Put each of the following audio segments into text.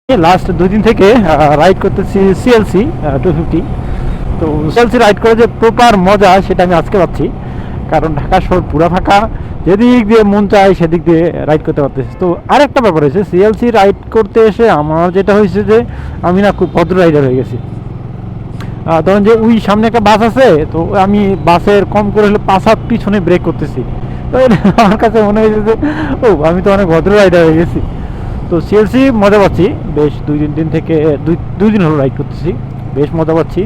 Last 2 দিন থেকে ride করতেছি সিএলসি 250। তো সিএলসি রাইড করে যে প্রপার মজা সেটা আমি আজকে পাচ্ছি, কারণ ঢাকা শহর পুরা ফাঁকা, যেদিক দিয়ে মন চায় সেদিক দিয়ে রাইড করতে পারতেছি। তো আরেকটা ব্যাপার হয়েছে, সিএলসি রাইড করতে এসে আমার যেটা হয়েছে যে আমি না খুব ভদ্র রাইডার হয়ে গেছি। ধরেন যে ওই সামনে একটা বাস আছে, তো আমি বাসের কম করে হলে 5 হাত পিছনে ব্রেক করতেছি। তো আমার কাছে মনে হয়েছে যে ও আমি তো অনেক ভদ্র রাইডার হয়ে গেছি। তো সিএলসি মজা পাচ্ছি, বেশ 2 দিন থেকে দুই দিন হলো রাইড করতেছি, বেশ মজা পাচ্ছি।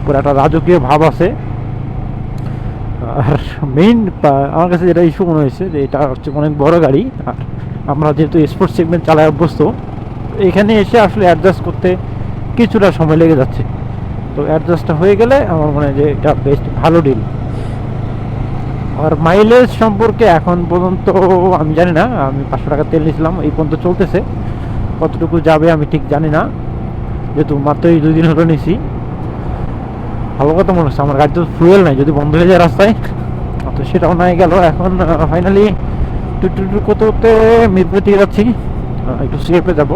পুরো একটা রাজকীয় ভাব আছে। আর মেইন আমার কাছে যেটা ইস্যু মনে হয়েছে যে এটা হচ্ছে অনেক বড় গাড়ি, আর আমরা যেহেতু স্পোর্টস সেগমেন্ট চালায় অভ্যস্ত, এখানে এসে আসলে অ্যাডজাস্ট করতে কিছুটা সময় লেগে যাচ্ছে। তো অ্যাডজাস্টটা হয়ে গেলে আমার মনে হয় যে এটা বেস্ট ভালো ডিল। আর মাইলেজ সম্পর্কে এখন পর্যন্ত আমি জানি না, আমি 500 টাকা তেল নিয়েছিলাম, এই পর্যন্ত চলতেছে, কতটুকু যাবে আমি ঠিক জানি না, যেহেতু মাত্রই 2 দিন হলো নিয়েছি। ভালো কথা মনে হচ্ছে, আমার গাড়িতে ফুয়েল নাই, যদি বন্ধ হয়ে যায় রাস্তায় তো সেটাও নাই গেল। এখন ফাইনালি টুকটুক করতে করতে মিরপুরের দিকে যাচ্ছি, একটু সিএফে যাবো,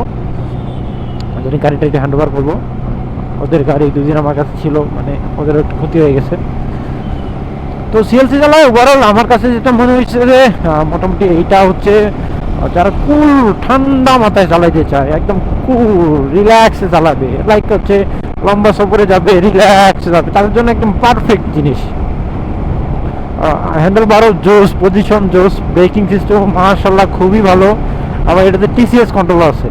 যদি গাড়িটা একটু হ্যান্ড ওভার করবো। ওদের গাড়ি 2 দিন আমার কাছে ছিল, মানে ওদের একটু ক্ষতি হয়ে গেছে। তো সিএলসি চালায় ওভারঅল আমার কাছে যেটা মনে হয়েছে যে মোটামুটি এইটা হচ্ছে যারা কুল ঠান্ডা মাথায় চালাইতে চায়, একদম কুল রিল্যাক্সে চালাবে, লাইক হচ্ছে লম্বা সফরে যাবে, রিল্যাক্সে যাবে, তাদের জন্য একদম পারফেক্ট জিনিস। হ্যান্ডেল বারও জোস, পজিশন জোস, ব্রেকিং সিস্টেম মাশাআল্লাহ খুবই ভালো। আবার এটাতে টিসিএস কন্ট্রোল আছে,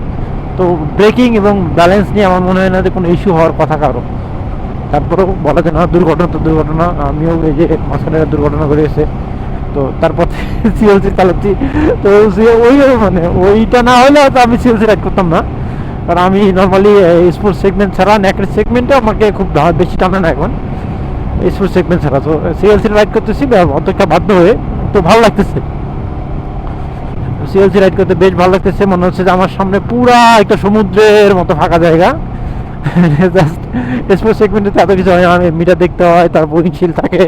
তো ব্রেকিং এবং ব্যালেন্স নিয়ে আমার মনে হয় না যে কোনো ইস্যু হওয়ার কথা কারো। তারপরেও বলা যায় না, দুর্ঘটনা তো দুর্ঘটনা, আমিও এই যে মাঝখানে একটা দুর্ঘটনা ঘটেছে, তো তারপর সিএলসি চালাচ্ছি। তো ওই মানে ওইটা না হলে হয়তো আমি সিএলসি রাইড করতাম না, কারণ আমি নর্মালি স্পোর্টস সেগমেন্ট ছাড়া নেকের সেগমেন্টে আমাকে খুব বেশি টানে না এখন, স্পোর্টস সেগমেন্ট ছাড়া। তো সিএলসি রাইড করতেছি অতটা বাধ্য হয়ে, তো ভালো লাগতেছে। সিএলসি রাইড করতে বেশ ভালো লাগতেছে, মনে হচ্ছে যে আমার সামনে পুরা একটা সমুদ্রের মতো ফাঁকা জায়গা। জাস্ট স্পোর্টস সেগমেন্টে এত কিছু হয়, আমি মিটার দেখতে হয়, তারপর উইন্ডশিল্ড থাকে,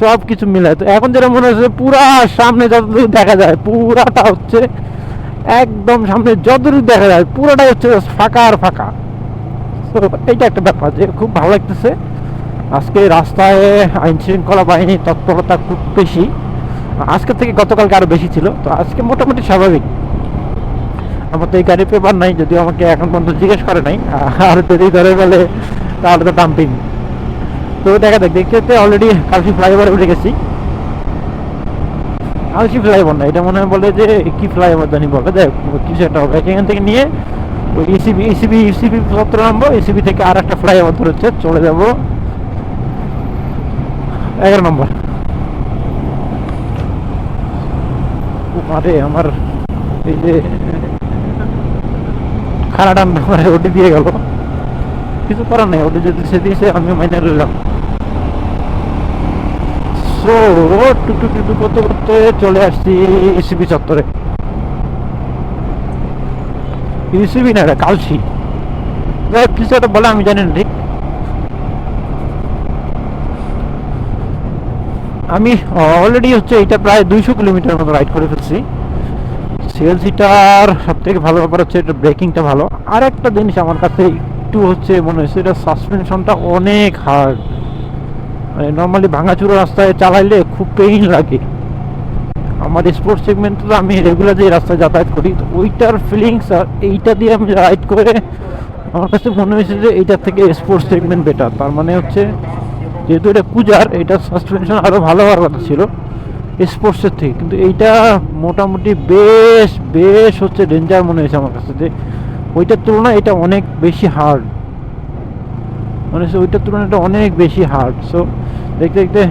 সব কিছু মিলায়। তো এখন যেটা মনে হচ্ছে পুরা সামনে যতদূর দেখা যায় পুরাটা হচ্ছে একদম সামনে, যতদূর দেখা যায় পুরাটাই হচ্ছে ফাঁকা আর ফাঁকা। তো এইটা একটা ব্যাপার যে খুব ভালো লাগতেছে। আজকে রাস্তায় আইন শৃঙ্খলা বাহিনীর তৎপরতা খুব বেশি, আজকে থেকে গতকালকে আরো বেশি ছিল। তো আজকে মোটামুটি স্বাভাবিক। আমার তো এই গাড়ির পেপার নাই, যদিও আমাকে এখন পর্যন্ত জিজ্ঞেস করে নাই, আর যদি ধরে ফেলে তাহলে তো ডাম্পিং। তো দেখা দেখ, দেখতে অলরেডি কালসি ফ্লাইওভারে উঠে গেছি। কালসি ফ্লাইওভার না, এটা মনে হয় বলে যে কি ফ্লাইওভার জানি বলে, দেখ কিছু একটা হবে। এখান থেকে নিয়ে ওই ইসিবি সত্র নামবো, ইসিবি থেকে আর একটা ফ্লাইওভার ধরেছে, চলে যাবো 11 নম্বর। আরে আমার এই যে খানা টান্না করে ওটি দিয়ে গেল, কিছু করার নেই, ওটি যদি সে দিয়েছে আমিও মাইনে রইলাম। সো টুকটুক করতে করতে চলে আসছি ইসিবি চত্বরে। ইসিবি না, এটা কালসি, কিছু একটা বলে আমি জানি না ঠিক। আমি অলরেডি হচ্ছে এটা প্রায় 200 কিলোমিটার মতো রাইড করে ফেলছি। সিএলসিটার সব থেকে ভালো ব্যাপার হচ্ছে এটা ব্রেকিংটা ভালো। আর একটা জিনিস আমার কাছে একটু হচ্ছে মনে হচ্ছে, এটা সাসপেনশনটা অনেক হার্ড, মানে নর্মালি ভাঙাচুরো রাস্তায় চালাইলে খুব পেইন লাগে। আমার স্পোর্টস সেগমেন্টে তো আমি রেগুলার যে রাস্তায় যাতায়াত করি, তো ওইটার ফিলিংস আর এইটা দিয়ে আমি রাইড করে আমার কাছে মনে হয়েছে যে এইটার থেকে স্পোর্টস সেগমেন্ট বেটার। তার মানে হচ্ছে যেহেতু এটা কুজার, এটা সাসপেনশন আরও ভালো হওয়ার কথা ছিল স্পোর্টসের থেকে, কিন্তু এইটা মোটামুটি বেশ বেশ হচ্ছে ডেঞ্জার মনে হয়েছে আমার কাছে, যে ওইটার তুলনায় এটা অনেক বেশি হার্ড, মনে হচ্ছে ওইটার তুলনায় এটা অনেক বেশি হার্ড। সো দেখতে দেখতে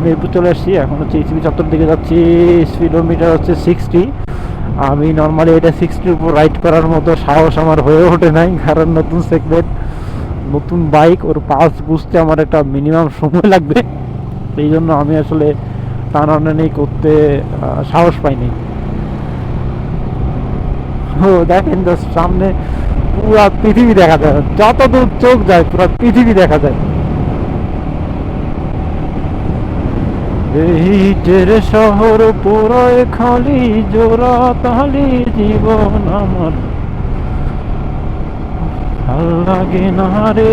মিরপুর চলে আসছি, এখন হচ্ছে ইসিবি চত্বর দিকে যাচ্ছি। স্পিডোমিটার হচ্ছে 60। আমি নর্মালি এটা 60-র উপর রাইড করার মতো সাহস আমার হয়ে ওঠে নাই, কারণ নতুন সেগমেন্ট, নতুন বাইক, ওর পালস বুঝতে আমার একটা মিনিমাম সময় লাগবে, এই জন্য আমি আসলে টানাটানি করতে সাহস পাইনি। ও দেখেন সামনে পুরা পৃথিবী দেখা যায়, যত দূর চোখ যায় পুরা পৃথিবী দেখা যায়। এইটের শহর পুরোয় খালি জোড়া তালি জীবন আমার, ভাল লাগে না রে